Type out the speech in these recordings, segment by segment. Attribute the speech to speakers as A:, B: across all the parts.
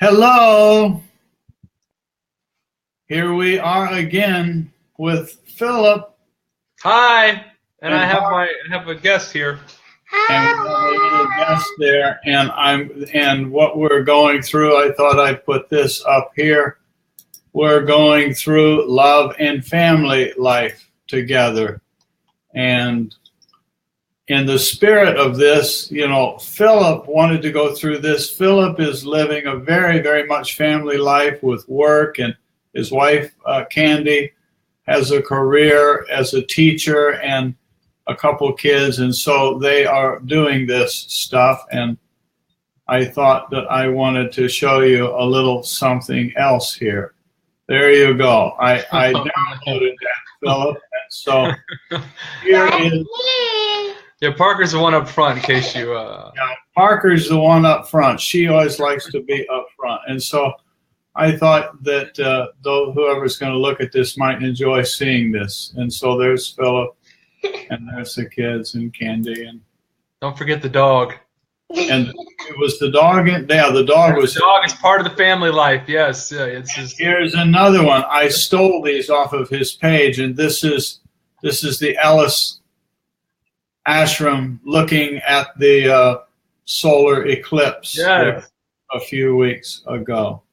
A: Hello. Here we are again with Philip.
B: Hi, and I have a guest here.
A: And we have a little guest there, and what we're going through, I thought I'd put this up here. We're going through love and family life together. And in the spirit of this, Philip wanted to go through this. Philip is living a very, very much family life with work, and his wife, Candy, has a career as a teacher and a couple kids, and so they are doing this stuff. And I thought that I wanted to show you a little something else here. There you go. I downloaded that, Philip. And so here is.
B: Yeah, Parker's the one up front, in case you.
A: Yeah, Parker's the one up front. She always likes to be up front, and so I thought that whoever's going to look at this might enjoy seeing this. And so there's Philip, and there's the kids and Candy, and
B: don't forget the dog.
A: And it was the dog. The dog was.
B: The dog is part of the family life. Yes, it's just.
A: Here's another one. I stole these off of his page, and this is the Ellis ashram looking at the solar eclipse a few weeks ago.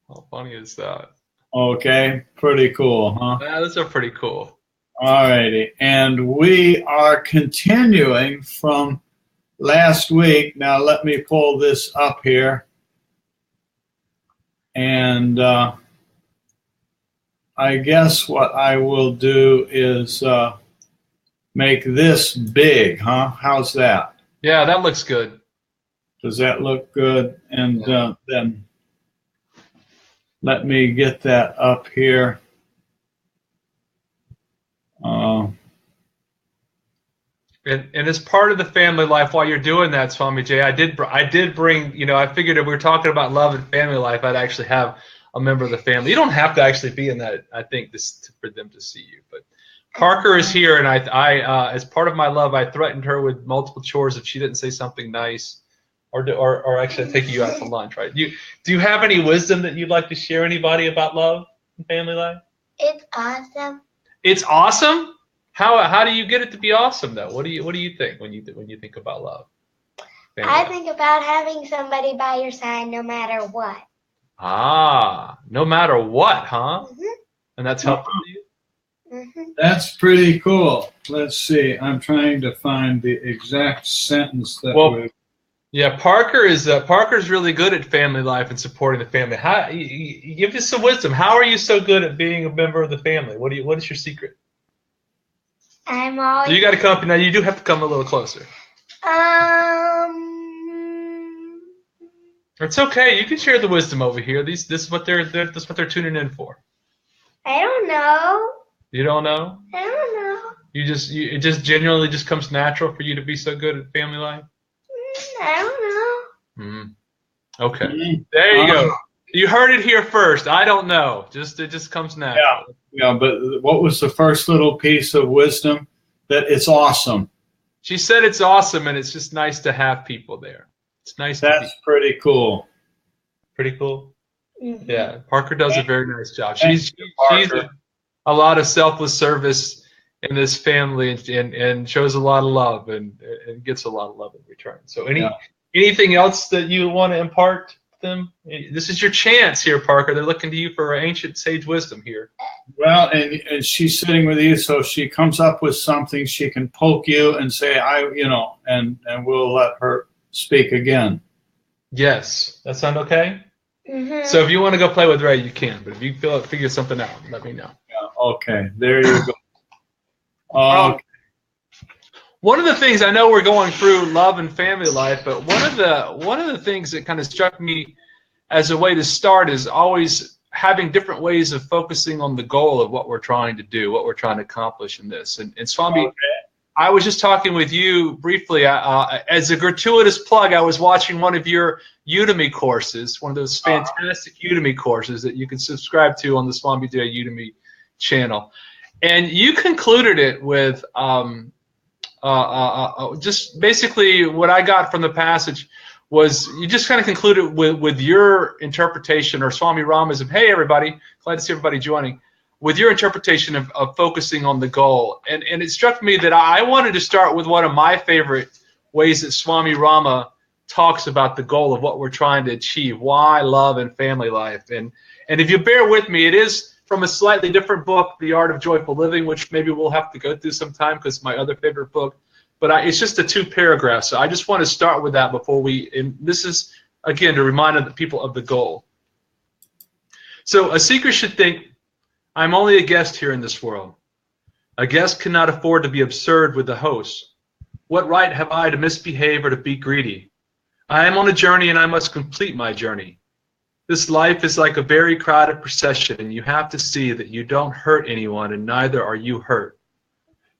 B: How funny is that?
A: Okay, pretty cool, huh?
B: Yeah, those are pretty cool.
A: All righty, and we are continuing from last week. Now let me pull this up here, and I guess what I will do is make this big, huh? How's that?
B: Yeah, that looks good.
A: Does that look good? And then let me get that up here.
B: And as part of the family life, while you're doing that, Swami J, I did bring, I figured if we were talking about love and family life, I'd actually have a member of the family. You don't have to actually be in that, I think, for them to see you. But Parker is here, and I as part of my love, I threatened her with multiple chores if she didn't say something nice, or actually taking you out to lunch, right? Do you have any wisdom that you'd like to share anybody about love and family life?
C: It's awesome.
B: It's awesome? How do you get it to be awesome though? What do you think when you think about love?
C: I think about having somebody by your side no matter what.
B: Ah, no matter what, huh?
C: Mm-hmm.
B: And that's helpful to you?
C: Mm-hmm.
A: That's pretty cool. Let's see. I'm trying to find the exact sentence that
B: Yeah, Parker's really good at family life and supporting the family. You give us some wisdom. How are you so good at being a member of the family? What is your secret?
C: I'm always.
B: So you got to come now. You do have to come a little closer. It's okay. You can share the wisdom over here. This is what they're tuning in for.
C: I don't know.
B: You don't know?
C: I don't know.
B: It just genuinely just comes natural for you to be so good at family life.
C: I don't know.
B: Okay. There you go. You heard it here first. I don't know. It just comes natural.
A: Yeah, but what was the first little piece of wisdom? That it's awesome.
B: She said it's awesome, and it's just nice to have people there. It's nice.
A: That's pretty cool.
B: Pretty cool.
C: Mm-hmm.
B: Yeah, Parker does a very nice job. She's a lot of selfless service in this family, and shows a lot of love and gets a lot of love in return. So anything else that you want to impart to them? This is your chance here, Parker. They're looking to you for ancient sage wisdom here.
A: Well, and she's sitting with you, so if she comes up with something, she can poke you and say, and we'll let her speak again.
B: Yes. That sound okay?
C: Mm-hmm.
B: So if you want to go play with Ray, you can. But if you figure something out, let me know.
A: Yeah, okay. There you go. Okay.
B: One of the things, I know we're going through love and family life, but one of the things that kind of struck me as a way to start is always having different ways of focusing on the goal of what we're trying to do, what we're trying to accomplish in this. And Swami, I was just talking with you briefly. As a gratuitous plug, I was watching one of your Udemy courses, one of those fantastic Udemy courses that you can subscribe to on the Swami J Udemy channel. And you concluded it with just basically what I got from the passage was you just kind of concluded with your interpretation, or Swami Rama's of, hey, everybody, glad to see everybody joining, with your interpretation of focusing on the goal. And it struck me that I wanted to start with one of my favorite ways that Swami Rama talks about the goal of what we're trying to achieve, why love and family life. And if you bear with me, it is from a slightly different book, The Art of Joyful Living, which maybe we'll have to go through sometime because it's my other favorite book. But it's just a 2 paragraphs. So I just want to start with that before and this is, again, to remind the people of the goal. So a seeker should think, I'm only a guest here in this world. A guest cannot afford to be absurd with the host. What right have I to misbehave or to be greedy? I am on a journey and I must complete my journey. This life is like a very crowded procession, and you have to see that you don't hurt anyone and neither are you hurt.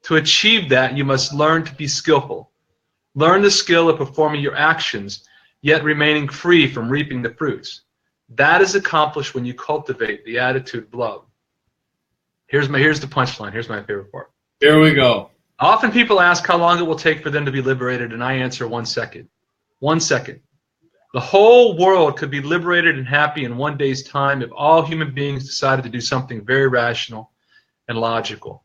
B: To achieve that, you must learn to be skillful. Learn the skill of performing your actions, yet remaining free from reaping the fruits. That is accomplished when you cultivate the attitude of love. Here's the punchline. Here's my favorite part.
A: Here we go.
B: Often people ask how long it will take for them to be liberated, and I answer 1 second. 1 second. The whole world could be liberated and happy in 1 day's time if all human beings decided to do something very rational and logical.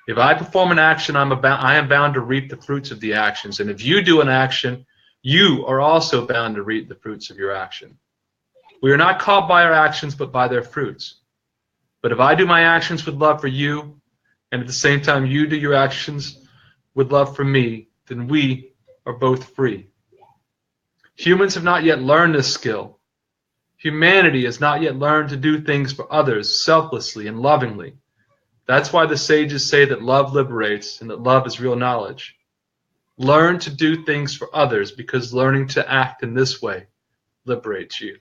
B: If I perform an action, I am bound to reap the fruits of the actions. And if you do an action, you are also bound to reap the fruits of your action. We are not caught by our actions, but by their fruits. But if I do my actions with love for you, and at the same time you do your actions with love for me, then we are both free. Humans have not yet learned this skill. Humanity has not yet learned to do things for others selflessly and lovingly. That's why the sages say that love liberates and that love is real knowledge. Learn to do things for others, because learning to act in this way liberates you.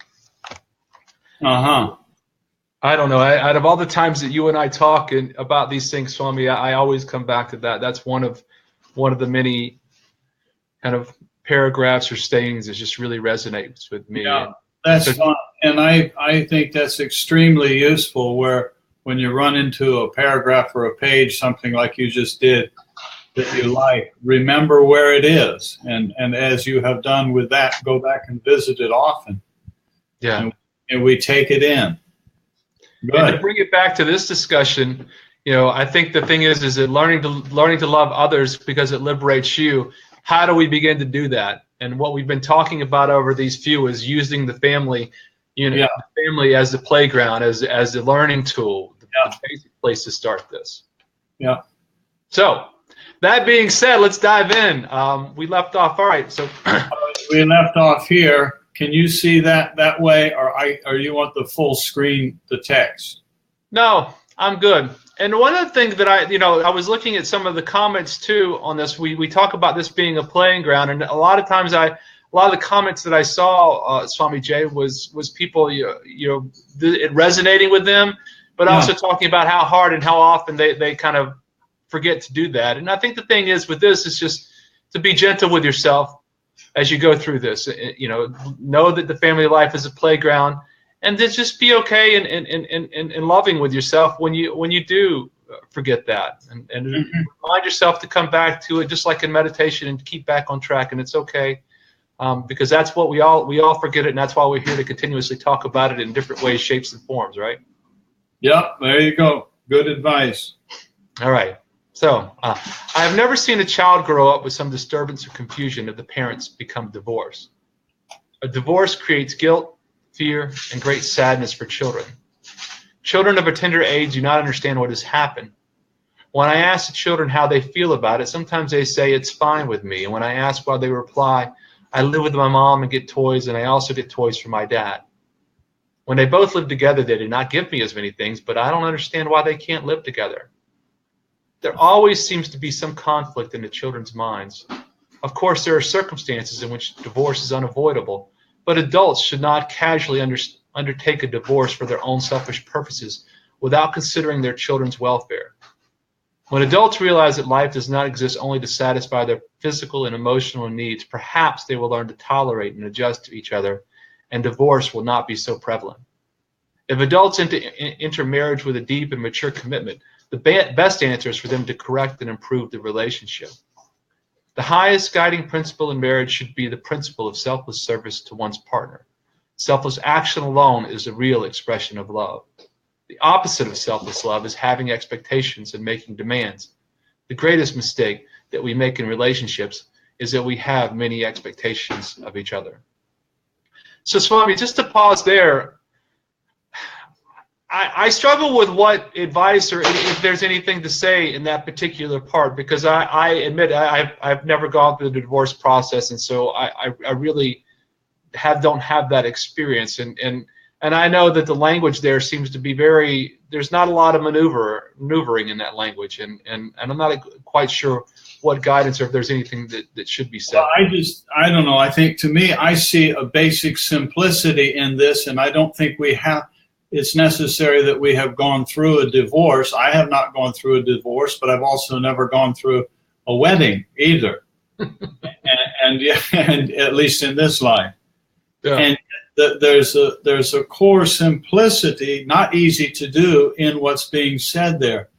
B: I don't know. Out of all the times that you and I talk about these things, Swami, I always come back to that. That's one of the many kind of paragraphs or sayings that just really resonates with me.
A: Yeah, that's fun. And I think that's extremely useful, where when you run into a paragraph or a page, something like you just did that you like, remember where it is. And as you have done with that, go back and visit it often.
B: Yeah.
A: And we take it in. Good.
B: And to bring it back to this discussion, I think the thing is that learning to love others because it liberates you. How do we begin to do that? And what we've been talking about over these few is using the family, the family as the playground, as the learning tool, the basic place to start this.
A: Yeah.
B: So, that being said, let's dive in. We left off. All right. So
A: we left off here. Can you see that way, or you want the full screen, the text?
B: No, I'm good. And one of the things that I was looking at some of the comments too on this. We talk about this being a playing ground, and a lot of times a lot of the comments that I saw, Swami Jay, was people it resonating with them, but also talking about how hard and how often they kind of forget to do that. And I think the thing is with this is just to be gentle with yourself as you go through this. Know that the family life is a playground, and to just be okay and loving with yourself when you do forget that, and remind yourself to come back to it, just like in meditation, and keep back on track. And it's okay, because that's what we all forget it, and that's why we're here to continuously talk about it in different ways, shapes, and forms, right?
A: Yep, there you go. Good advice.
B: All right. So, I have never seen a child grow up with some disturbance or confusion if the parents become divorced. A divorce creates guilt, fear, and great sadness for children. Children of a tender age do not understand what has happened. When I ask the children how they feel about it, sometimes they say it's fine with me. And when I ask why, they reply, I live with my mom and get toys, and I also get toys for my dad. When they both live together, they did not give me as many things, but I don't understand why they can't live together. There always seems to be some conflict in the children's minds. Of course, there are circumstances in which divorce is unavoidable, but adults should not casually undertake a divorce for their own selfish purposes without considering their children's welfare. When adults realize that life does not exist only to satisfy their physical and emotional needs, perhaps they will learn to tolerate and adjust to each other, and divorce will not be so prevalent. If adults enter marriage with a deep and mature commitment, the best answer is for them to correct and improve the relationship. The highest guiding principle in marriage should be the principle of selfless service to one's partner. Selfless action alone is a real expression of love. The opposite of selfless love is having expectations and making demands. The greatest mistake that we make in relationships is that we have many expectations of each other. So, Swami, just to pause there, I struggle with what advice or if there's anything to say in that particular part, because I admit I've never gone through the divorce process, and so I really don't have that experience, and I know that the language there seems to be there's not a lot of maneuvering in that language, and I'm not quite sure what guidance or if there's anything that should be said.
A: Well, I don't know. I think, to me, I see a basic simplicity in this, and I don't think it's necessary that we have gone through a divorce. I have not gone through a divorce, but I've also never gone through a wedding either. and at least in this life. Yeah. And there's a core simplicity, not easy to do, in what's being said there.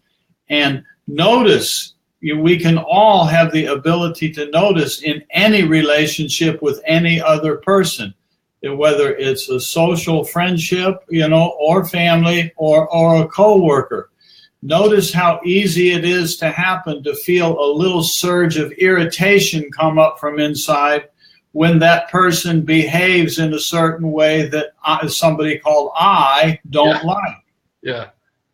A: And notice, we can all have the ability to notice in any relationship with any other person, whether it's a social friendship, or family, or a coworker. Notice how easy it is to happen to feel a little surge of irritation come up from inside when that person behaves in a certain way that somebody called I don't like.
B: Yeah.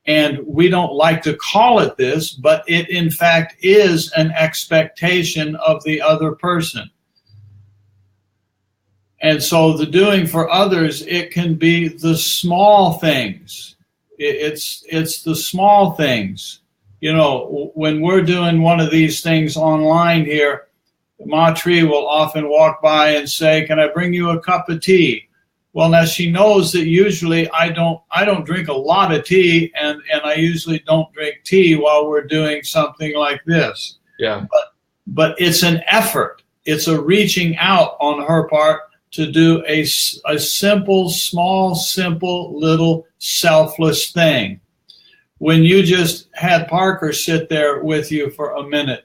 A: And we don't like to call it this, but it in fact is an expectation of the other person. And so the doing for others, it can be the small things. It's the small things. When we're doing one of these things online here, Matri will often walk by and say, "Can I bring you a cup of tea?" Well, now she knows that usually I don't drink a lot of tea, and I usually don't drink tea while we're doing something like this.
B: Yeah.
A: But it's an effort. It's a reaching out on her part to do a simple, small, simple, little selfless thing. When you just had Parker sit there with you for a minute,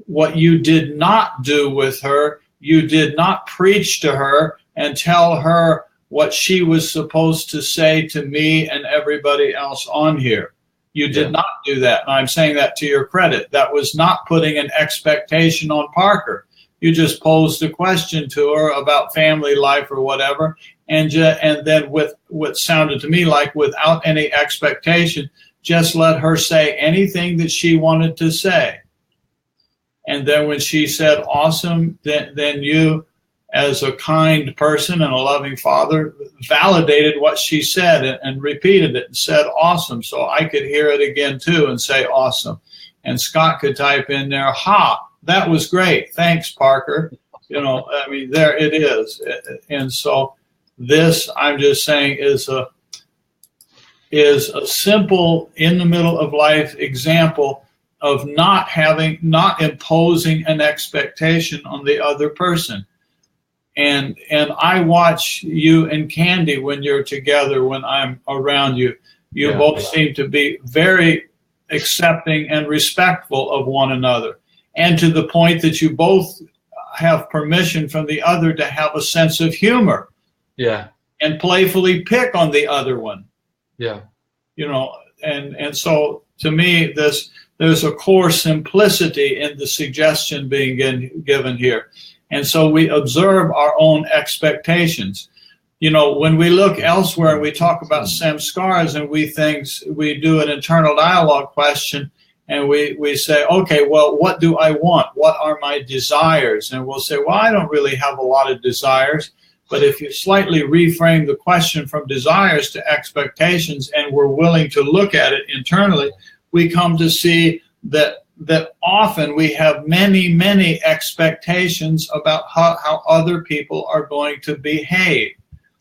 A: what you did not do with her, you did not preach to her and tell her what she was supposed to say to me and everybody else on here. You did not do that. And I'm saying that to your credit. That was not putting an expectation on Parker. You just posed a question to her about family life or whatever, and then with what sounded to me like without any expectation, just let her say anything that she wanted to say. And then when she said awesome, then you, as a kind person and a loving father, validated what she said and repeated it and said awesome. So I could hear it again too and say awesome. And Scott could type in there, "Ha, that was great. Thanks, Parker." There it is. And so this, I'm just saying, is a simple, in the middle of life example of not imposing an expectation on the other person. And I watch you and Candy when you're together, when I'm around you. You both seem to be very accepting and respectful of one another. And to the point that you both have permission from the other to have a sense of humor.
B: Yeah.
A: And playfully pick on the other one.
B: Yeah.
A: And so to me, there's a core simplicity in the suggestion being given here. And so we observe our own expectations. When we look elsewhere and we talk about samskaras and we do an internal dialogue question, and we say, okay, well, what do I want? What are my desires? And we'll say, well, I don't really have a lot of desires. But if you slightly reframe the question from desires to expectations, and we're willing to look at it internally, we come to see that often we have many, many expectations about how other people are going to behave.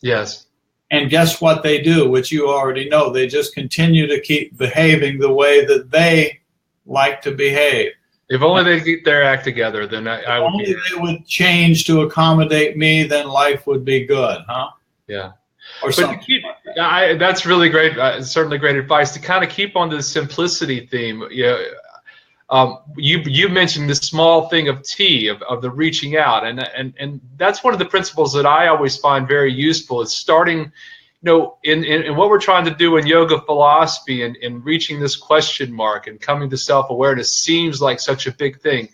A: Yes. And guess what they do, which you already know. They just continue to keep behaving the way that they like to behave.
B: If only they'd get their act together, then I would be.
A: If only they would change to accommodate me, then life would be good, huh?
B: Yeah.
A: Or something like that.
B: That's really great. Certainly great advice to kind of keep on the simplicity theme. You mentioned this small thing of tea, of the reaching out, and that's one of the principles that I always find very useful. Is starting, in what we're trying to do in yoga philosophy, and in reaching this question mark and coming to self-awareness seems like such a big thing.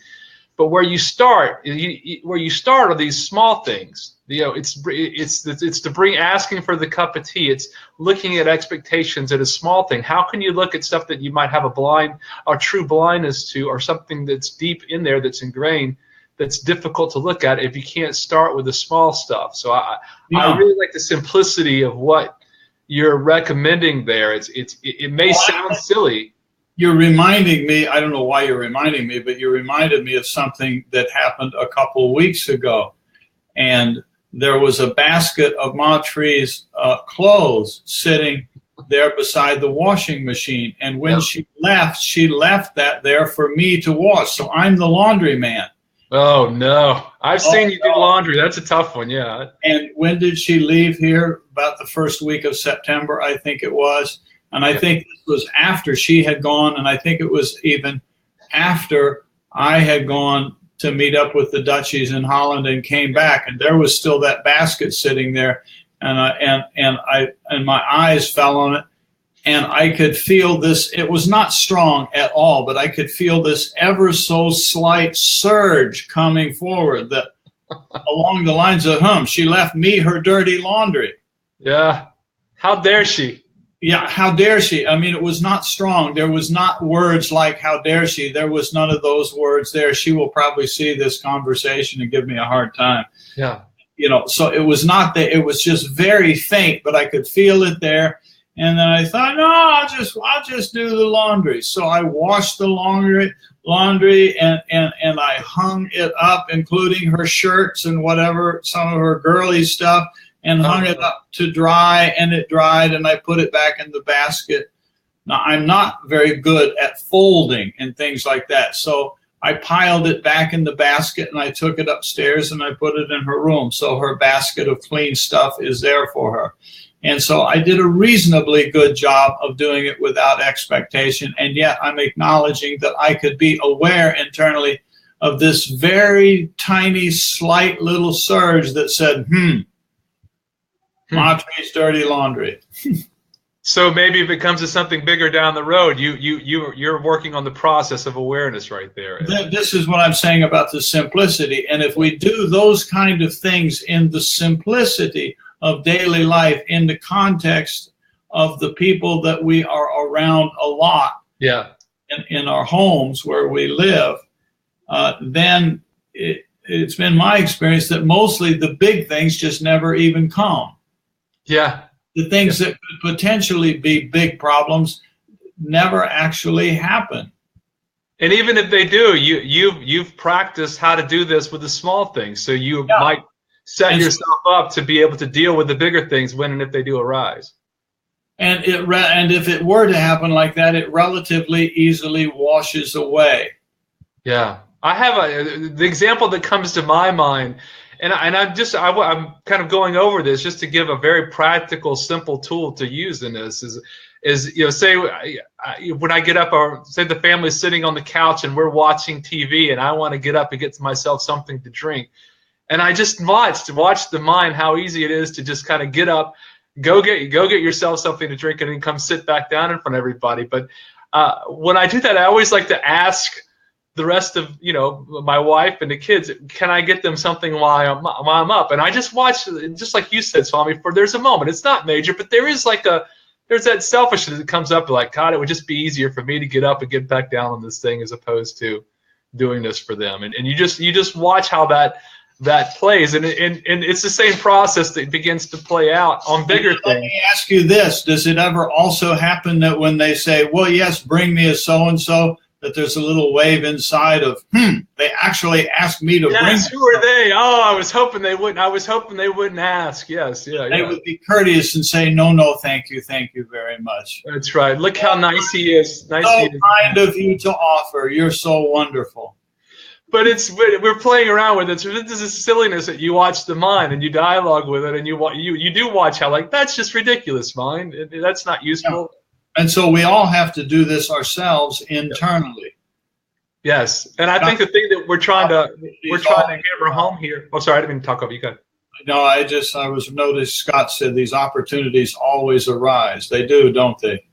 B: But where you start are these small things. It's to bring asking for the cup of tea. It's looking at expectations at a small thing. How can you look at stuff that you might have a true blindness to, or something that's deep in there that's ingrained, that's difficult to look at if you can't start with the small stuff? So I really like the simplicity of what you're recommending there. It may sound silly.
A: You're reminding me, I don't know why you're reminding me, but you reminded me of something that happened a couple of weeks ago. And there was a basket of Maitreyi's clothes sitting there beside the washing machine. And when she left that there for me to wash. So I'm the laundry man.
B: Oh, no. I've seen you do laundry. That's a tough one, yeah.
A: And when did she leave here? About the first week of September, I think it was. And I think this was after she had gone, and I think it was even after I had gone to meet up with the Dutchies in Holland and came back, and there was still that basket sitting there, and my eyes fell on it, and I could feel this. It was not strong at all, but I could feel this ever so slight surge coming forward that along the lines of, she left me her dirty laundry.
B: Yeah. How dare she?
A: Yeah, how dare she? I mean, it was not strong. There was not words like how dare she. There was none of those words there. She will probably see this conversation and give me a hard time.
B: Yeah.
A: So it was not that. It was just very faint, but I could feel it there. And then I thought, no, I'll just do the laundry. So I washed the laundry and I hung it up, including her shirts and whatever, some of her girly stuff, and hung it up to dry, and it dried, and I put it back in the basket. Now, I'm not very good at folding and things like that, so I piled it back in the basket, and I took it upstairs, and I put it in her room, so her basket of clean stuff is there for her. And so I did a reasonably good job of doing it without expectation, and yet I'm acknowledging that I could be aware internally of this very tiny, slight little surge that said, Maitreyi's dirty laundry.
B: So maybe if it comes to something bigger down the road, you're working on the process of awareness right there.
A: This is what I'm saying about the simplicity. And if we do those kind of things in the simplicity of daily life, in the context of the people that we are around a lot, in our homes where we live, then it's been my experience that mostly the big things just never even come.
B: Yeah.
A: The things that could potentially be big problems never actually happen.
B: And even if they do, you've practiced how to do this with the small things. So you might set yourself up to be able to deal with the bigger things when and if they do arise.
A: And if it were to happen like that, it relatively easily washes away.
B: Yeah. I have the example that comes to my mind. And I'm kind of going over this just to give a very practical, simple tool to use in this is say when I get up, or say the family's sitting on the couch and we're watching TV and I want to get up and get myself something to drink. And I just watch the mind, how easy it is to just kind of get up, go get yourself something to drink, and then come sit back down in front of everybody. But when I do that, I always like to ask the rest of my wife and the kids, can I get them something while I'm up? And I just watch, just like you said, Swami, there's a moment. It's not major, but there's that selfishness that comes up, like, God, it would just be easier for me to get up and get back down on this thing as opposed to doing this for them. And you just watch how that plays, and it's the same process that begins to play out on bigger things. Let me
A: ask you this: does it ever also happen that when they say, "Well, yes, bring me a so and so," that there's a little wave inside of, they actually asked me to bring.
B: Yes, who are they? Oh, I was hoping they wouldn't. I was hoping they wouldn't ask. Yes,
A: They would be courteous and say, no, thank you very much.
B: That's right. Look how nice he is.
A: So kind of you to offer. You're so wonderful.
B: But we're playing around with it. So this is silliness that you watch the mind and you dialogue with it, and you do watch how, like, that's just ridiculous, mind. That's not useful.
A: Yeah. And so we all have to do this ourselves internally.
B: Yes, and I think the thing that we're trying to hammer home here. Oh, sorry, I didn't mean to talk over you. Good.
A: No, I was noticed. Scott said these opportunities always arise. They do, don't they?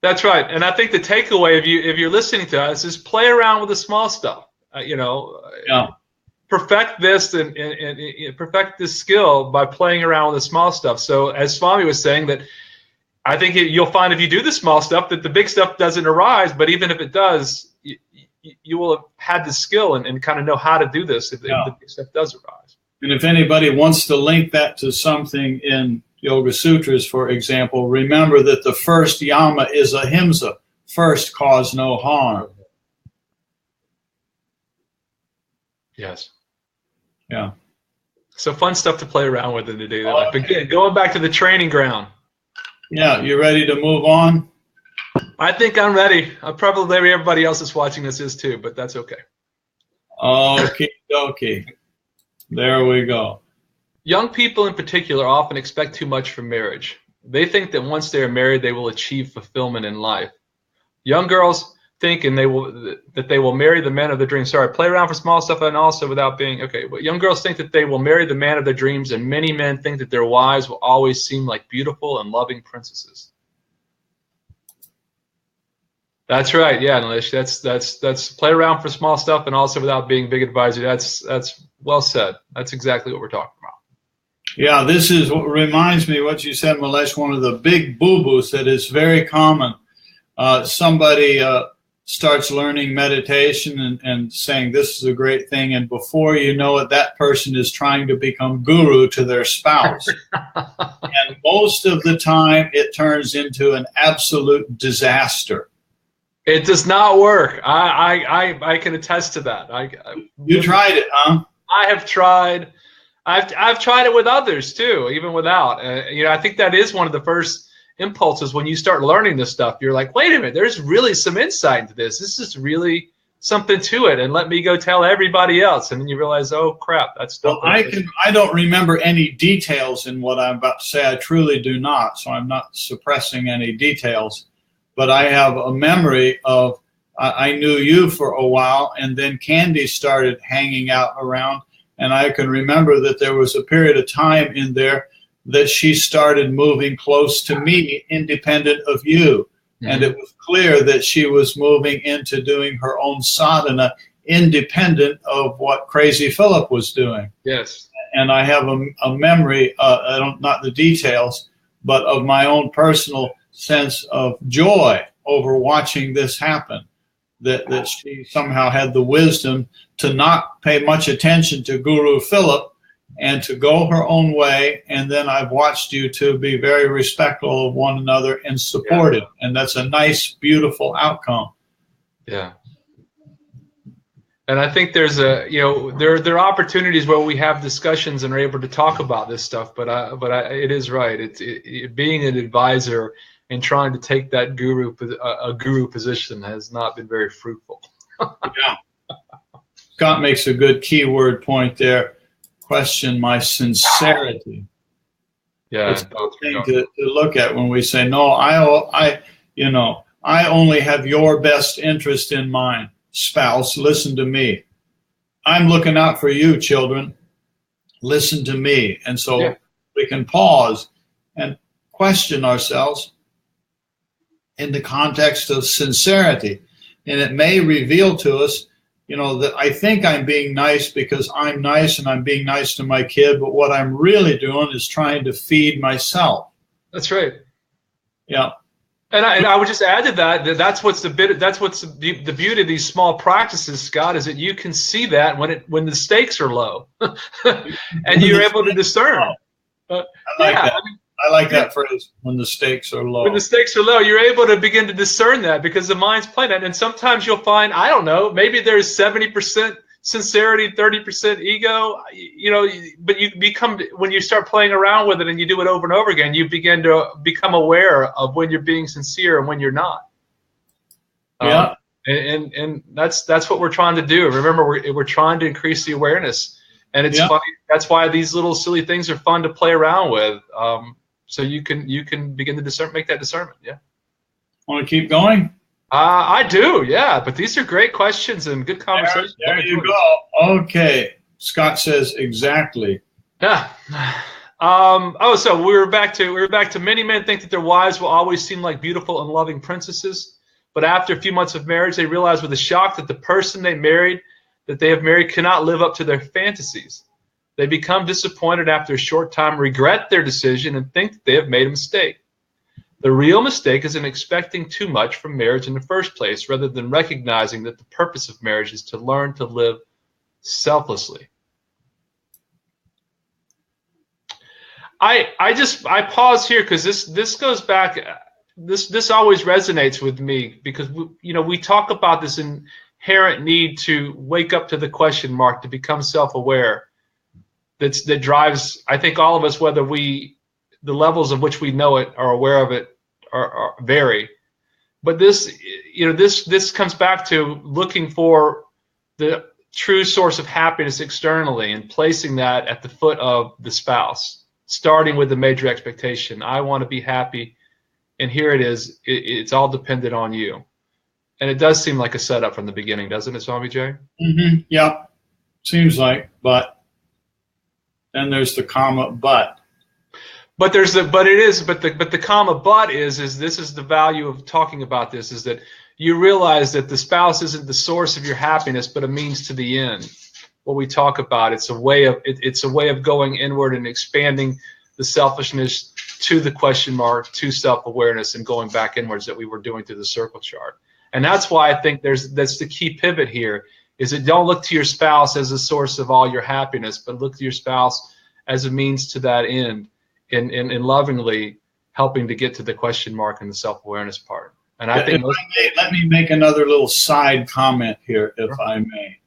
B: That's right, and I think the takeaway, if you're listening to us, is play around with the small stuff. Perfect this and perfect this skill by playing around with the small stuff. So, as Swami was saying, that I think you'll find if you do the small stuff that the big stuff doesn't arise. But even if it does, you will have had the skill and kind of know how to do this if the big stuff does arise.
A: And if anybody wants to link that to something in Yoga Sutras, for example, remember that the first yama is ahimsa, first cause no harm.
B: Yes.
A: Yeah.
B: So fun stuff to play around with in the daily life. Again, going back to the training ground.
A: Yeah, you ready to move on?
B: I think I'm ready. Probably everybody else that's watching this is too, but that's okay.
A: Okay, okay. There we go.
B: Young people in particular often expect too much from marriage. They think that once they are married, they will achieve fulfillment in life. Young girls think that they will marry the man of their dreams. Sorry, play around for small stuff and also without being okay. But young girls think that they will marry the man of their dreams, and many men think that their wives will always seem like beautiful and loving princesses. That's right, yeah, Nilesh. That's play around for small stuff and also without being big advisor. That's well said. That's exactly what we're talking about.
A: Yeah, this is what reminds me of what you said, Nilesh. One of the big boo-boos that is very common. Somebody starts learning meditation and saying this is a great thing, and before you know it, that person is trying to become guru to their spouse. And most of the time, it turns into an absolute disaster.
B: It does not work. I can attest to that.
A: You tried it, huh?
B: I have tried. I've tried it with others too, even without. I think that is one of the first impulses when you start learning this stuff. You're like, wait a minute, there's really some insight into this. This is really something to it, and let me go tell everybody else. And then you realize, oh crap, that's.
A: Well, I don't remember any details in what I'm about to say. I truly do not. So I'm not suppressing any details. But I have a memory of I knew you for a while, and then Candy started hanging out around, and I can remember that there was a period of time in there that she started moving close to me, independent of you, and it was clear that she was moving into doing her own sadhana, independent of what Crazy Phillip was doing.
B: Yes,
A: and I have a memory, not the details, but of my own personal sense of joy over watching this happen, that she somehow had the wisdom to not pay much attention to Guru Phillip and to go her own way. And then I've watched you two be very respectful of one another and supportive. Yeah. And that's a nice, beautiful outcome.
B: Yeah. And I think there's there are opportunities where we have discussions and are able to talk about this stuff. But it is right. It being an advisor and trying to take that a guru position has not been very fruitful.
A: Yeah. Scott makes a good keyword point there. Question my sincerity.
B: Yeah,
A: it's a good thing to look at when we say, no, I only have your best interest in mind. Spouse, listen to me. I'm looking out for you, children. Listen to me. And so we can pause and question ourselves in the context of sincerity. And it may reveal to us, that I think I'm being nice because I'm nice and I'm being nice to my kid, but what I'm really doing is trying to feed myself.
B: That's right.
A: Yeah.
B: And I would just add to that that's what's the beauty of these small practices, Scott, is that you can see that when the stakes are low, and you're able to discern.
A: I like that. I like that phrase, when the stakes are low.
B: When the stakes are low, you're able to begin to discern that because the mind's playing that. And sometimes you'll find, I don't know, maybe there's 70% sincerity, 30% ego, but when you start playing around with it and you do it over and over again, you begin to become aware of when you're being sincere and when you're not.
A: Yeah.
B: And that's what we're trying to do. Remember, we're trying to increase the awareness. And it's funny. That's why these little silly things are fun to play around with. So you can begin to make that discernment. Yeah.
A: Want to keep going?
B: I do, yeah. But these are great questions and good conversation.
A: There you go. Okay. Scott says exactly.
B: Yeah. So we were back to many men think that their wives will always seem like beautiful and loving princesses, but after a few months of marriage, they realize with a shock that the person they have married cannot live up to their fantasies. They become disappointed after a short time, regret their decision, and think that they have made a mistake. The real mistake is in expecting too much from marriage in the first place, rather than recognizing that the purpose of marriage is to learn to live selflessly. I pause here because this goes back. This always resonates with me because we talk about this inherent need to wake up to the question mark, to become self-aware. That drives, I think, all of us, whether the levels of which we know it or aware of it are vary. But this comes back to looking for the true source of happiness externally and placing that at the foot of the spouse, starting with the major expectation. I want to be happy, and here it is. It's all dependent on you. And it does seem like a setup from the beginning, doesn't it, Swami Jay?
A: Mm-hmm. Yeah, seems like, but then there's the comma, but.
B: But the comma but is this is the value of talking about this, is that you realize that the spouse isn't the source of your happiness, but a means to the end. What we talk about, it's a way of going inward and expanding the selfishness to the question mark, to self-awareness, and going back inwards that we were doing through the circle chart. And that's why I think that's the key pivot here, is that don't look to your spouse as a source of all your happiness, but look to your spouse as a means to that end, in lovingly helping to get to the question mark and the self-awareness part. And I think
A: let me make another little side comment here, if I may.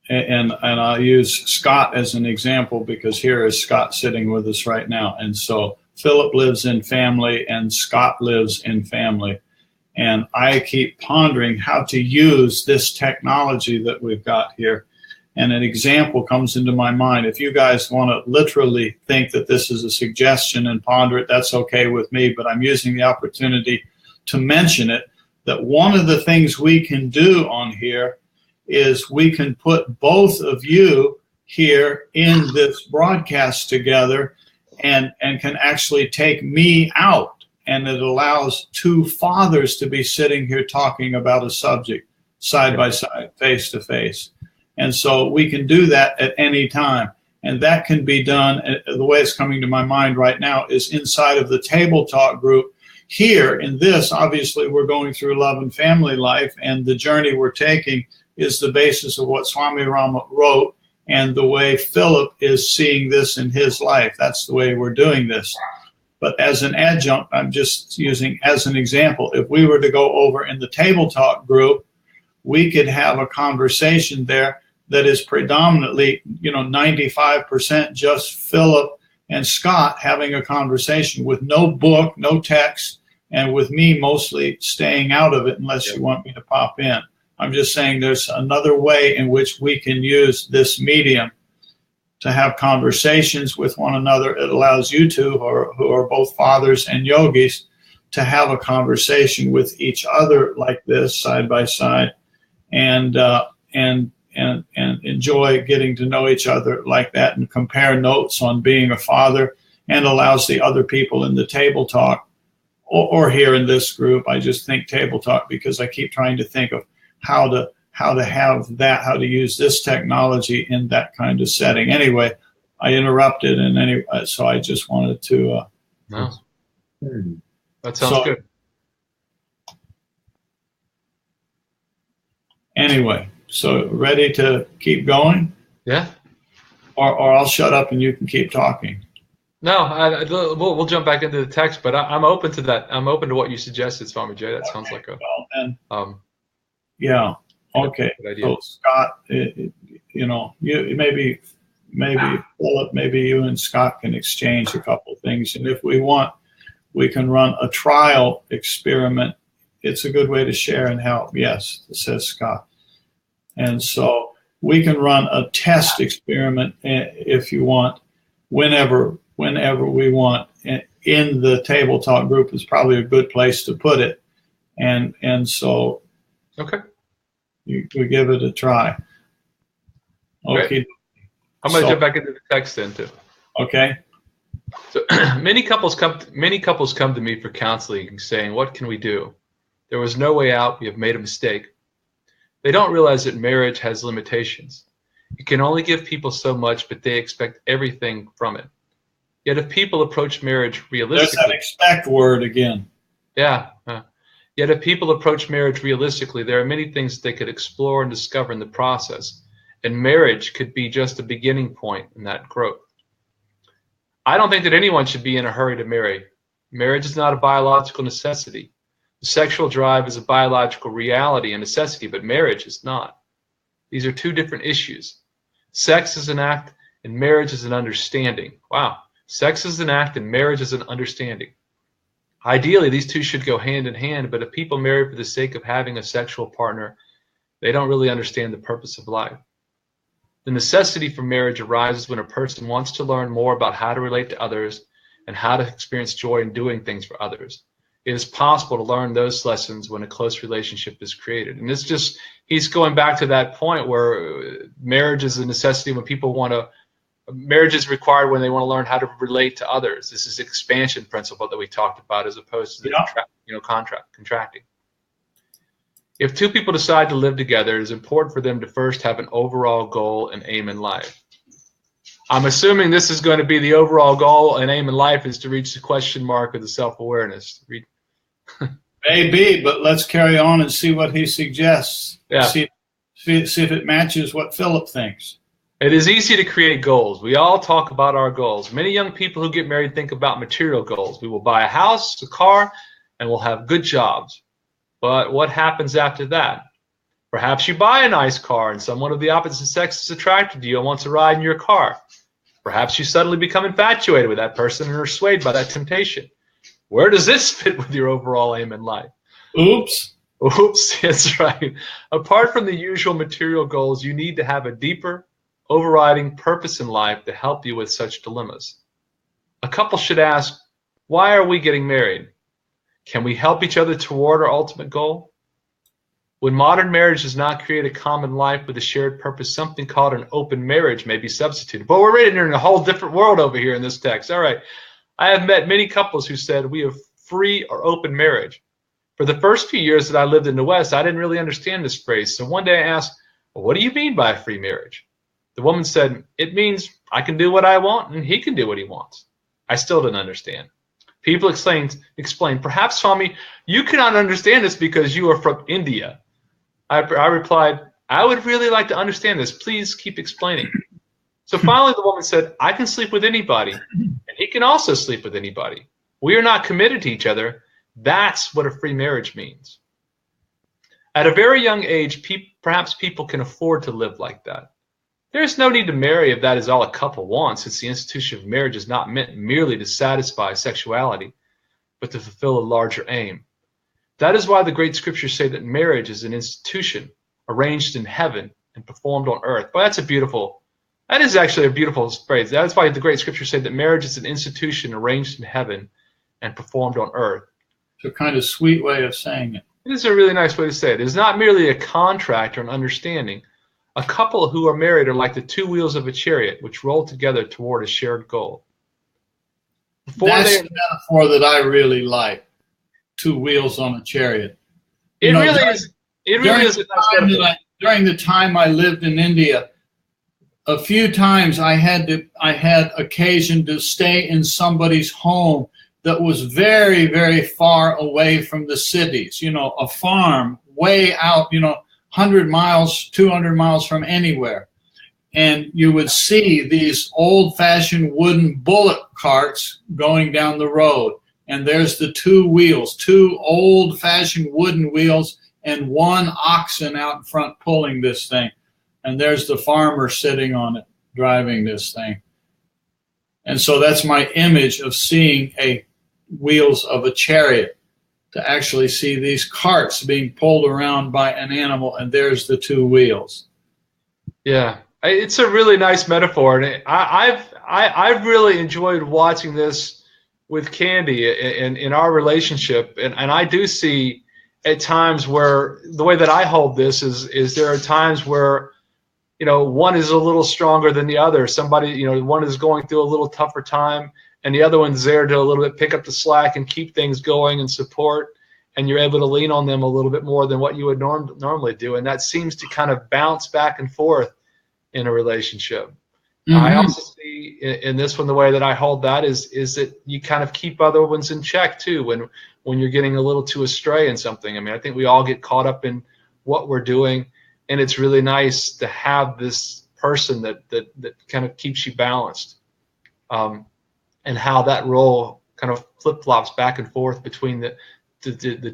A: And I'll use Scott as an example, because here is Scott sitting with us right now. And so Phillip lives in family and Scott lives in family. And I keep pondering how to use this technology that we've got here. And an example comes into my mind. If you guys want to literally think that this is a suggestion and ponder it, that's okay with me. But I'm using the opportunity to mention it, that one of the things we can do on here is we can put both of you here in this broadcast together and can actually take me out. And it allows two fathers to be sitting here talking about a subject side by side, face to face. And so we can do that at any time. And that can be done, the way it's coming to my mind right now, is inside of the Table Talk group. Here in this, obviously, we're going through love and family life, and the journey we're taking is the basis of what Swami Rama wrote and the way Phillip is seeing this in his life. That's the way we're doing this. But as an adjunct, I'm just using as an example, if we were to go over in the Table Talk group, we could have a conversation there that is predominantly, 95% just Phillip and Scott having a conversation with no book, no text, and with me mostly staying out of it unless you want me to pop in. I'm just saying there's another way in which we can use this medium to have conversations with one another. It allows you two, who are both fathers and yogis, to have a conversation with each other like this, side by side, and enjoy getting to know each other like that, and compare notes on being a father, and allows the other people in the Table Talk or here in this group. I just think Table Talk because I keep trying to think of how to have that, how to use this technology in that kind of setting. Anyway, I interrupted, and anyway, so I just wanted to.
B: No. That sounds good.
A: Anyway, so ready to keep going?
B: Yeah.
A: Or I'll shut up and you can keep talking.
B: No, we'll jump back into the text, but I'm open to that. I'm open to what you suggested, Swami Jay. That sounds like a.
A: Well, then, yeah. Okay. So Scott, you maybe Phillip, maybe you and Scott can exchange a couple of things, and if we want, we can run a trial experiment. It's a good way to share and help. Yes, says Scott. And so we can run a test experiment if you want, whenever we want. In the Table Talk group is probably a good place to put it. and so
B: Okay.
A: we give it a try. Okay.
B: Great. I'm going to jump back into the text then too.
A: Okay.
B: So many couples come to me for counseling, saying, "What can we do? There was no way out. We have made a mistake." They don't realize that marriage has limitations. You can only give people so much, but they expect everything from it. Yet if people approach marriage realistically...
A: There's that expect word again.
B: Yeah. Yet if people approach marriage realistically, there are many things they could explore and discover in the process. And marriage could be just a beginning point in that growth. I don't think that anyone should be in a hurry to marry. Marriage is not a biological necessity. The sexual drive is a biological reality and necessity, but marriage is not. These are two different issues. Sex is an act and marriage is an understanding. Wow. Sex is an act and marriage is an understanding. Ideally, these two should go hand in hand, but if people marry for the sake of having a sexual partner, they don't really understand the purpose of life. The necessity for marriage arises when a person wants to learn more about how to relate to others and how to experience joy in doing things for others. It is possible to learn those lessons when a close relationship is created. And it's just, he's going back to that point where marriage is a necessity when people want to, marriage is required when they want to learn how to relate to others. This is the expansion principle that we talked about as opposed to the contracting. If two people decide to live together, it is important for them to first have an overall goal and aim in life. I'm assuming this is going to be the overall goal and aim in life is to reach the question mark of the self-awareness.
A: Maybe, but let's carry on and see what he suggests.
B: Yeah.
A: See if it matches what Philip thinks.
B: It is easy to create goals. We all talk about our goals. Many young people who get married think about material goals. We will buy a house, a car, and we'll have good jobs. But what happens after that? Perhaps you buy a nice car and someone of the opposite sex is attracted to you and wants to ride in your car. Perhaps you suddenly become infatuated with that person and are swayed by that temptation. Where does this fit with your overall aim in life?
A: Oops.
B: Oops, that's right. Apart from the usual material goals, you need to have a deeper, overriding purpose in life to help you with such dilemmas. A couple should ask, why are we getting married? Can we help each other toward our ultimate goal? When modern marriage does not create a common life with a shared purpose, something called an open marriage may be substituted. But we're reading in a whole different world over here in this text. All right. I have met many couples who said we have free or open marriage. For the first few years that I lived in the West, I didn't really understand this phrase. So one day I asked, well, what do you mean by a free marriage? The woman said, it means I can do what I want and he can do what he wants. I still didn't understand. People explained, perhaps, Swami, you cannot understand this because you are from India. I replied, I would really like to understand this. Please keep explaining. So finally the woman said, I can sleep with anybody, and he can also sleep with anybody. We are not committed to each other. That's what a free marriage means. At a very young age, perhaps people can afford to live like that. There is no need to marry if that is all a couple wants, since the institution of marriage is not meant merely to satisfy sexuality, but to fulfill a larger aim. That is why the great scriptures say that marriage is an institution arranged in heaven and performed on earth. Well, that is actually a beautiful phrase. That's why the great scriptures say that marriage is an institution arranged in heaven and performed on earth.
A: It's a kind of sweet way of saying it.
B: It is a really nice way to say it. It is not merely a contract or an understanding. A couple who are married are like the two wheels of a chariot, which roll together toward a shared goal.
A: That's the metaphor that I really like. Two wheels on a chariot.
B: It really is. It really is.
A: During the time I lived in India, a few times I had occasion to stay in somebody's home that was very, very far away from the cities. You know, a farm way out. 100 miles, 200 miles from anywhere. And you would see these old-fashioned wooden bullock carts going down the road. And there's the two wheels, two old-fashioned wooden wheels, and one oxen out in front pulling this thing. And there's the farmer sitting on it, driving this thing. And so that's my image of seeing wheels of a chariot, to actually see these carts being pulled around by an animal, and there's the two wheels.
B: Yeah, it's a really nice metaphor, and I've really enjoyed watching this with Candy in our relationship, and I do see at times where the way that I hold this is there are times where, you know, one is a little stronger than the other. Somebody, you know, one is going through a little tougher time, and the other one's there to a little bit pick up the slack and keep things going and support. And you're able to lean on them a little bit more than what you would normally do. And that seems to kind of bounce back and forth in a relationship. Mm-hmm. I also see in this one, the way that I hold that is that you kind of keep other ones in check too when you're getting a little too astray in something. I mean, I think we all get caught up in what we're doing, and it's really nice to have this person that kind of keeps you balanced, and how that role kind of flip-flops back and forth between the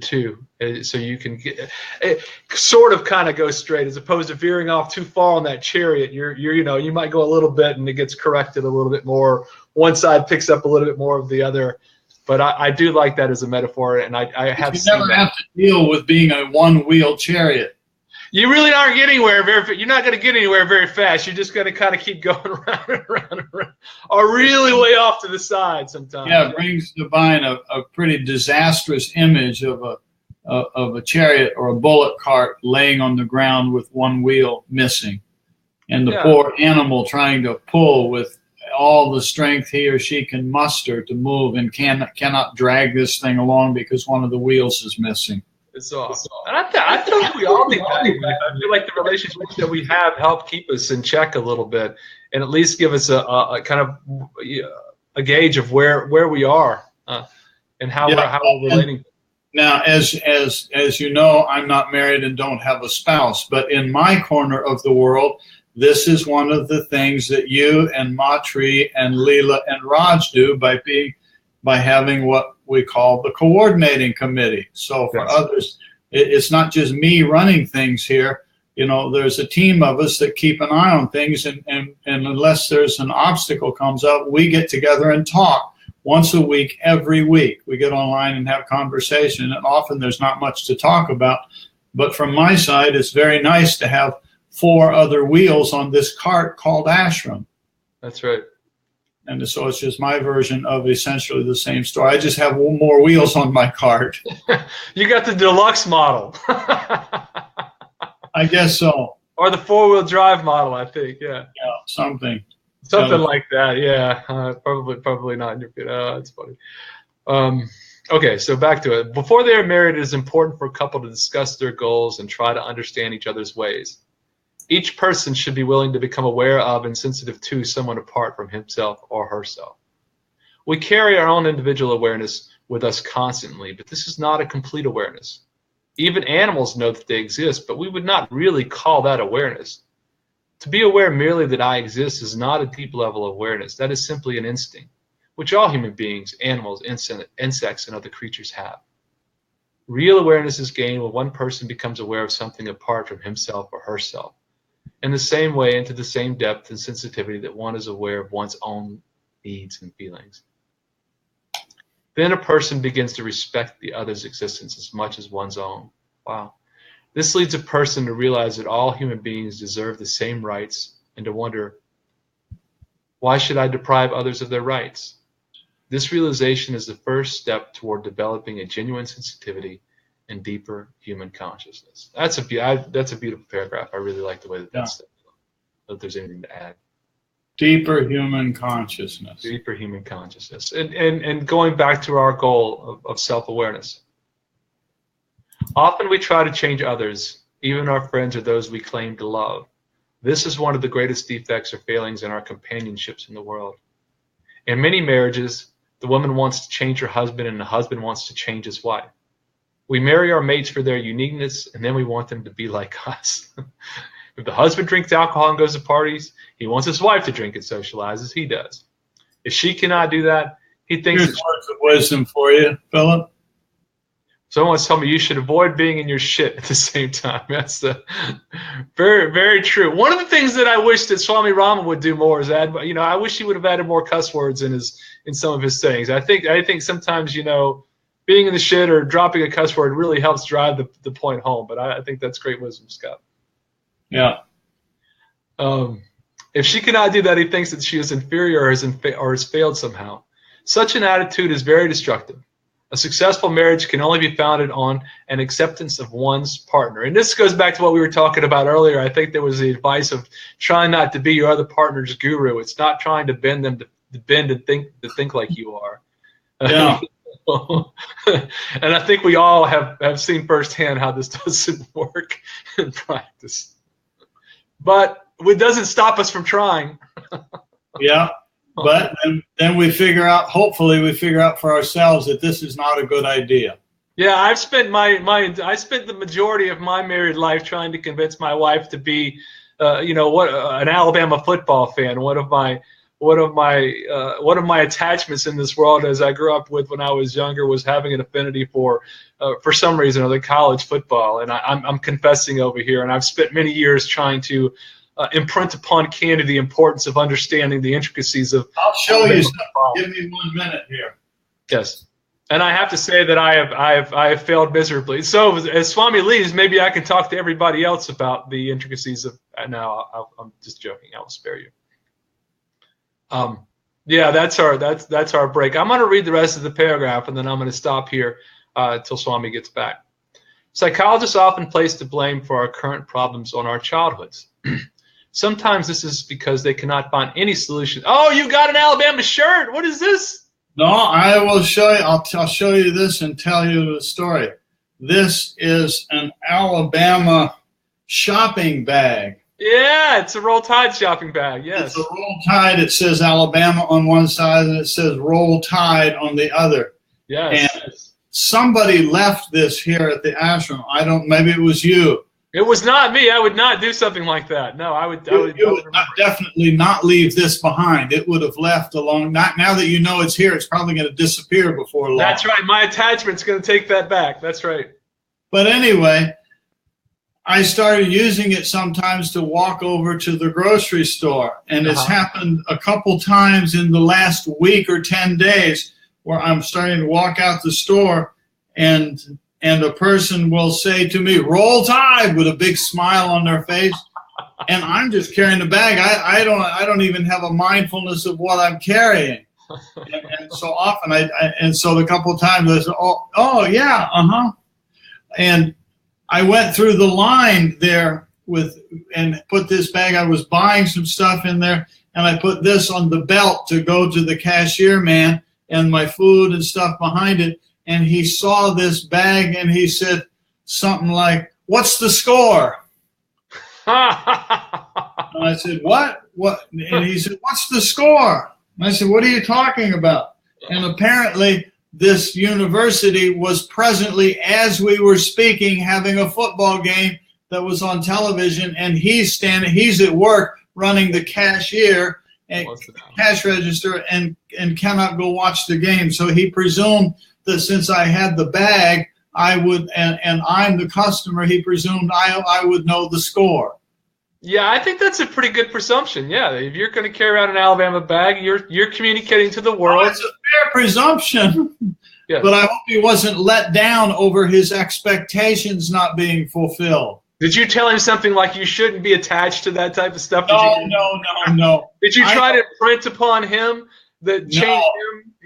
B: two, so you can get it sort of kind of go straight, as opposed to veering off too far on that chariot. You're you know, you might go a little bit and it gets corrected a little bit more. One side picks up a little bit more of the other. But I do like that as a metaphor, and I have seen that. You never have
A: to deal with being a one-wheel chariot.
B: You really aren't getting anywhere you're not going to get anywhere very fast. You're just going to kind of keep going around and around and around, or really way off to the side sometimes.
A: Yeah, it brings to mind a pretty disastrous image of a chariot or a bullock cart laying on the ground with one wheel missing, and the poor animal trying to pull with all the strength he or she can muster to move, and cannot drag this thing along because one of the wheels is missing.
B: It's awesome. And I feel like we all need that. I feel like the relationships that we have help keep us in check a little bit, and at least give us a kind of a gauge of where we are, and how we're relating.
A: Now, as you know, I'm not married and don't have a spouse, but in my corner of the world, this is one of the things that you and Matri and Leela and Raj do by having what we call the coordinating committee. So for others, it's not just me running things here. You know, there's a team of us that keep an eye on things, and unless there's an obstacle comes up, we get together and talk once a week, every week. We get online and have conversation, and often there's not much to talk about. But from my side, it's very nice to have 4 other wheels on this cart called ashram.
B: That's right.
A: And so it's just my version of essentially the same story. I just have more wheels on my cart.
B: You got the deluxe model.
A: I guess so.
B: Or the 4-wheel drive model, I think. Yeah.
A: Yeah, something
B: like that. Yeah. Probably not in your feet. Oh, that's funny. Okay, so back to it. Before they are married, it is important for a couple to discuss their goals and try to understand each other's ways. Each person should be willing to become aware of and sensitive to someone apart from himself or herself. We carry our own individual awareness with us constantly, but this is not a complete awareness. Even animals know that they exist, but we would not really call that awareness. To be aware merely that I exist is not a deep level of awareness. That is simply an instinct, which all human beings, animals, insects, and other creatures have. Real awareness is gained when one person becomes aware of something apart from himself or herself, in the same way and to the same depth and sensitivity that one is aware of one's own needs and feelings. Then a person begins to respect the other's existence as much as one's own. Wow. This leads a person to realize that all human beings deserve the same rights and to wonder, why should I deprive others of their rights? This realization is the first step toward developing a genuine sensitivity and deeper human consciousness. That's a beautiful paragraph. I really like the way that's stepped. If there's anything to add.
A: Deeper human consciousness.
B: Deeper human consciousness. And going back to our goal of self-awareness. Often we try to change others, even our friends or those we claim to love. This is one of the greatest defects or failings in our companionships in the world. In many marriages, the woman wants to change her husband and the husband wants to change his wife. We marry our mates for their uniqueness, and then we want them to be like us. If the husband drinks alcohol and goes to parties, he wants his wife to drink and socialize as he does. If she cannot do that, he thinks...
A: Here's words of wisdom for you, Philip.
B: Someone's told me you should avoid being in your shit at the same time. That's the very, very true. One of the things that I wish that Swami Rama would do more is add, I wish he would have added more cuss words in some of his sayings. I think sometimes, being in the shit or dropping a cuss word really helps drive the point home. But I think that's great wisdom, Scott.
A: Yeah.
B: If she cannot do that, he thinks that she is inferior or has failed somehow. Such an attitude is very destructive. A successful marriage can only be founded on an acceptance of one's partner. And this goes back to what we were talking about earlier. I think there was the advice of trying not to be your other partner's guru. It's not trying to bend them to think like you are.
A: Yeah.
B: And I think we all have seen firsthand how this doesn't work in practice. But it doesn't stop us from trying.
A: Yeah. But then we figure out, hopefully we figure out for ourselves that this is not a good idea.
B: Yeah, I've spent I spent the majority of my married life trying to convince my wife to be, an Alabama football fan. One of my attachments in this world, as I grew up with when I was younger, was having an affinity for some reason or other college football. And I'm confessing over here, and I've spent many years trying to imprint upon Candy the importance of understanding the intricacies of.
A: I'll show you something. Give me 1 minute here.
B: Yes, and I have to say that I have failed miserably. So as Swami leaves, maybe I can talk to everybody else about the intricacies of. No, I'm just joking. I will spare you. Yeah, that's our break. I'm going to read the rest of the paragraph, and then I'm going to stop here till Swami gets back. Psychologists often place the blame for our current problems on our childhoods. Sometimes this is because they cannot find any solution. Oh, you got an Alabama shirt. What is this?
A: No, I will show you. I'll show you this and tell you the story. This is an Alabama shopping bag.
B: Yeah, it's a Roll Tide shopping bag. Yes.
A: It's a Roll Tide. It says Alabama on one side and it says Roll Tide on the other.
B: Yes.
A: And somebody left this here at the ashram. Maybe it was you.
B: It was not me. I would not do something like that. No, I would
A: definitely not leave this behind. It would have left along. Now that you know it's here, it's probably going to disappear before long.
B: That's right. My attachment's going to take that back. That's right.
A: But anyway, I started using it sometimes to walk over to the grocery store. And it's happened a couple times in the last week or 10 days where I'm starting to walk out the store and a person will say to me, Roll Tide, with a big smile on their face. And I'm just carrying the bag. I don't even have a mindfulness of what I'm carrying. And so often and so a couple of times I said, oh yeah, And I went through the line there and put this bag. I was buying some stuff in there, and I put this on the belt to go to the cashier man and my food and stuff behind it. And he saw this bag and he said something like, "What's the score?" And I said, "What?" And he said, "What's the score?" And I said, "What are you talking about?" And apparently this university was presently, as we were speaking, having a football game that was on television, and he's at work running the cash register and cannot go watch the game. So he presumed that since I had the bag, I would, and I'm the customer, he presumed I would know the score.
B: Yeah, I think that's a pretty good presumption. Yeah, if you're going to carry around an Alabama bag, you're communicating to the world.
A: It's a fair presumption, yes. But I hope he wasn't let down over his expectations not being fulfilled.
B: Did you tell him something like you shouldn't be attached to that type of stuff?
A: No.
B: Did you try to imprint upon him that changed him?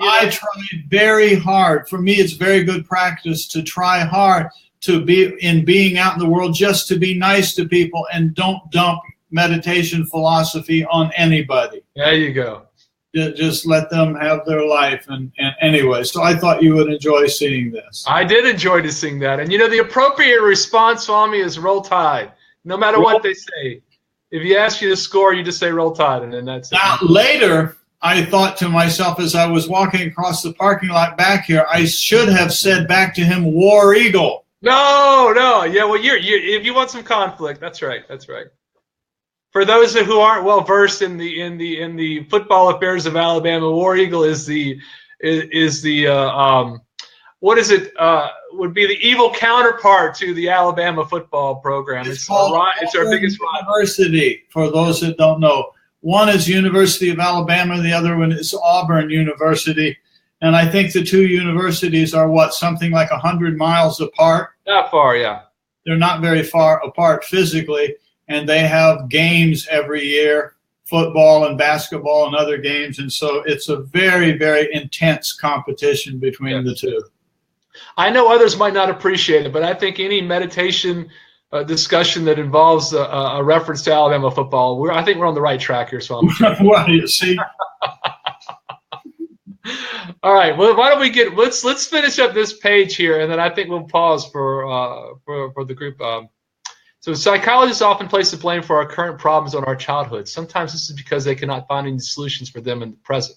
A: I tried very hard. For me, it's very good practice to try hard to being out in the world, just to be nice to people and don't dump meditation philosophy on anybody.
B: There you go.
A: Just let them have their life. And anyway, so I thought you would enjoy seeing this.
B: I did enjoy seeing that. And the appropriate response, Swami, is Roll Tide. No matter what they say. If he asks you to score, you just say Roll Tide, and then that's it.
A: Now, later, I thought to myself as I was walking across the parking lot back here, I should have said back to him, War Eagle.
B: No. Yeah, well, if you want some conflict, that's right. For those who aren't well versed in the football affairs of Alabama, War Eagle is the would be the evil counterpart to the Alabama football program. It's our biggest
A: university. For those that don't know, one is University of Alabama, the other one is Auburn University, and I think the two universities are something like 100 miles apart.
B: Not far, yeah.
A: They're not very far apart physically. And they have games every year, football and basketball and other games. And so it's a very, very intense competition between the two.
B: I know others might not appreciate it, but I think any meditation discussion that involves a reference to Alabama football, I think we're on the right track here, Swami.
A: Well, you see.
B: All right. Well, why don't we let's finish up this page here, and then I think we'll pause for the group. So psychologists often place the blame for our current problems on our childhood. Sometimes this is because they cannot find any solutions for them in the present.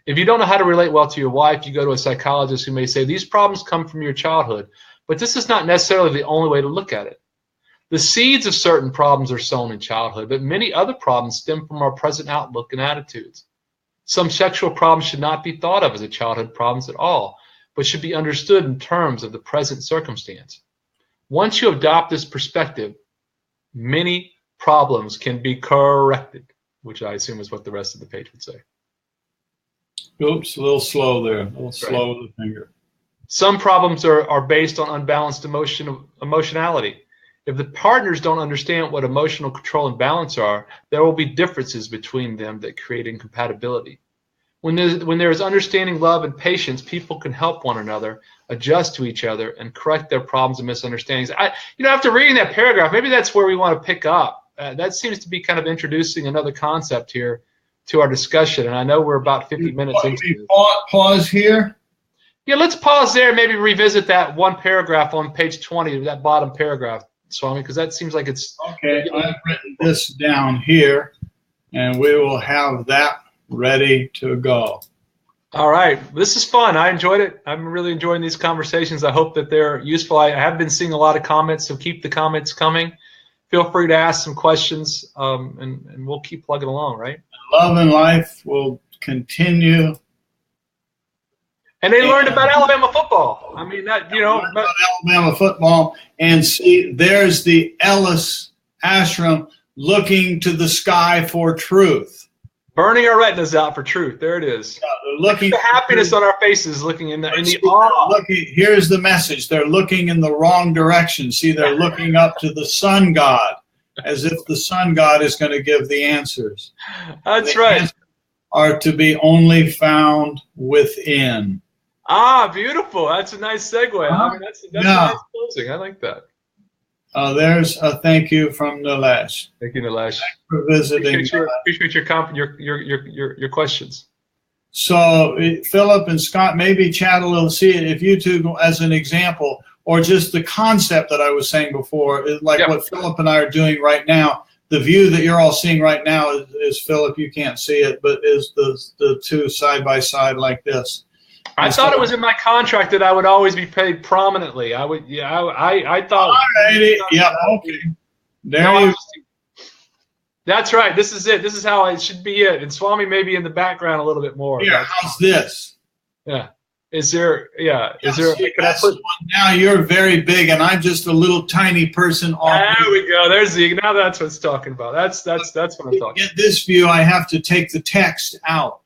B: If you don't know how to relate well to your wife, you go to a psychologist who may say these problems come from your childhood, but this is not necessarily the only way to look at it. The seeds of certain problems are sown in childhood, but many other problems stem from our present outlook and attitudes. Some sexual problems should not be thought of as childhood problems at all, but should be understood in terms of the present circumstance. Once you adopt this perspective, many problems can be corrected, which I assume is what the rest of the page would say.
A: Oops, a little slow there. A little slow with the finger.
B: Some problems are based on unbalanced emotionality. If the partners don't understand what emotional control and balance are, there will be differences between them that create incompatibility. When there is understanding, love, and patience, people can help one another, adjust to each other, and correct their problems and misunderstandings. After reading that paragraph, maybe that's where we want to pick up. That seems to be kind of introducing another concept here to our discussion, and I know we're about 50 minutes into it.
A: Pause here?
B: Yeah, let's pause there and maybe revisit that one paragraph on page 20, that bottom paragraph, Swami, because that seems like it's...
A: Okay, I've written this down here, and we will have that ready to go.
B: All right. This is fun. I enjoyed it. I'm really enjoying these conversations. I hope that they're useful. I have been seeing a lot of comments, so keep the comments coming. Feel free to ask some questions, and we'll keep plugging along, right?
A: Love and life will continue.
B: And they learned about Alabama football. I mean, that,
A: about Alabama football. And see, there's the Ellis ashram looking to the sky for truth.
B: Burning our retinas out for truth. There it is.
A: Yeah, they're looking
B: the happiness on our faces, looking in the awe.
A: Here's the message. They're looking in the wrong direction. See, they're looking up to the sun god, as if the sun god is going to give the answers.
B: That's right.
A: Answers are to be only found within.
B: Ah, beautiful. That's a nice segue. I mean, that's a nice closing. I like that.
A: There's a thank you from Nilesh.
B: Thank you, Nilesh.
A: Thanks for visiting.
B: Appreciate your questions.
A: So Philip and Scott, maybe chat a little, see if you two as an example, or just the concept that I was saying before, like what Philip and I are doing right now. The view that you're all seeing right now is Philip, you can't see it, but is the two side by side like this.
B: I thought it was in my contract that I would always be paid prominently. I would, I thought.
A: All righty. Yeah, okay. There you.
B: That's right. This is it. This is how it should be it. And Swami maybe in the background a little bit more.
A: Here, how's this?
B: Yeah. Is there? Yeah. Is there?
A: See, now you're very big, and I'm just a little tiny person.
B: There we go. There's the. Now that's what it's talking about. That's what I'm talking about.
A: To get this view, I have to take the text out.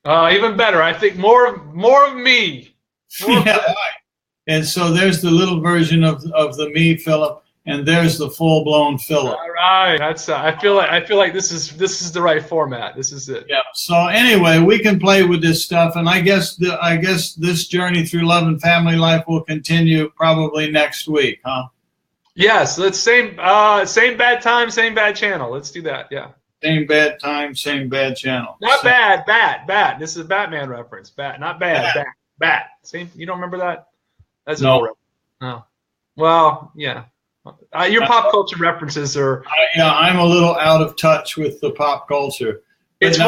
B: Even better. I think more of me.
A: Right. And so there's the little version of the me, Philip, and there's the full blown Philip.
B: All right. That's. I feel like this is the right format. This is it.
A: Yeah. So anyway, we can play with this stuff, and I guess this journey through love and family life will continue probably next week, huh?
B: Yes. Let's same bad time, same bad channel. Let's do that. Yeah.
A: Same bad time, same bad channel.
B: Not bad, bad. This is a Batman reference. Bad, not bad. Bad. Same. You don't remember that? That's no. No. Well, yeah. Your pop culture references are.
A: I'm a little out of touch with the pop culture.
B: It's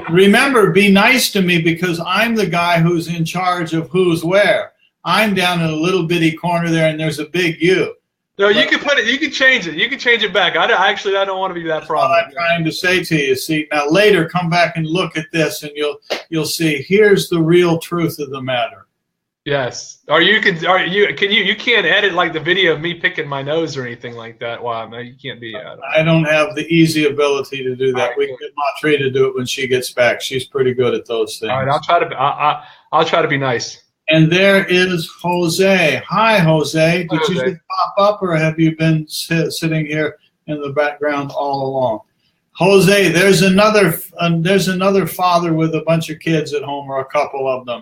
A: remember, be nice to me because I'm the guy who's in charge of who's where. I'm down in a little bitty corner there, and there's a big you.
B: No, you can put it. You can change it. You can change it back. I don't want to be that problem.
A: What I'm trying to say to you. See, now later, come back and look at this, and you'll see. Here's the real truth of the matter.
B: Yes. Or you can't edit like the video of me picking my nose or anything like that. Wow, no, you can't be.
A: I don't have the easy ability to do that. We can get Matre to do it when she gets back. She's pretty good at those things.
B: All right, I'll try to be nice.
A: And there is Jose. Hi, Jose. Did you just pop up, or have you been sitting here in the background all along? Jose, there's another father with a bunch of kids at home, or a couple of them.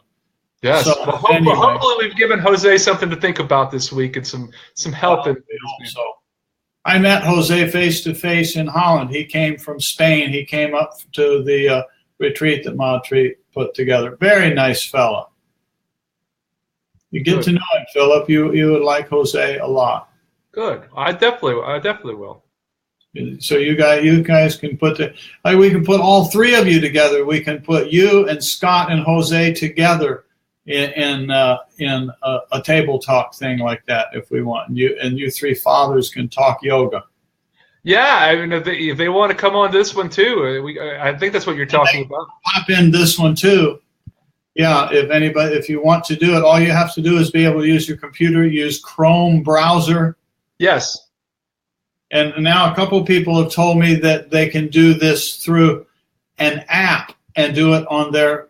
B: Yes.
A: So,
B: well,
A: anyway.
B: hopefully we've given Jose something to think about this week and some help.
A: So I met Jose face to face in Holland. He came from Spain. He came up to the retreat that Montreat put together. Very nice fella. You get to know him, Philip. You would like Jose a lot.
B: Good. I definitely will.
A: So you guys can we can put all three of you together. We can put you and Scott and Jose together in a table talk thing like that if we want. You three fathers can talk yoga. Yeah,
B: I mean, if they want to come on this one too, I think that's what you're talking about.
A: Pop in this one too. Yeah, if you want to do it, all you have to do is be able to use your computer, use Chrome browser.
B: Yes.
A: And now a couple of people have told me that they can do this through an app and do it on their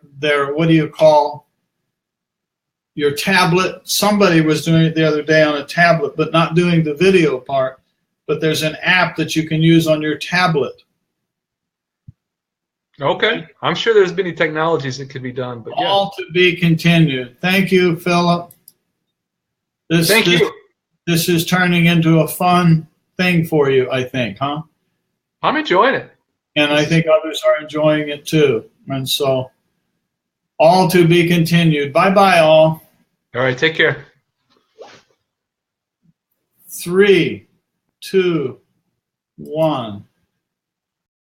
A: what do you call your tablet? Somebody was doing it the other day on a tablet, but not doing the video part. But there's an app that you can use on your tablet.
B: Okay. I'm sure there's many technologies that could be done. But yeah.
A: All to be continued. Thank you, Philip.
B: Thank you.
A: This is turning into a fun thing for you, I think, huh?
B: I'm enjoying it.
A: And I think others are enjoying it too. And so, all to be continued. Bye-bye, all.
B: All right, take care.
A: 3, 2, 1.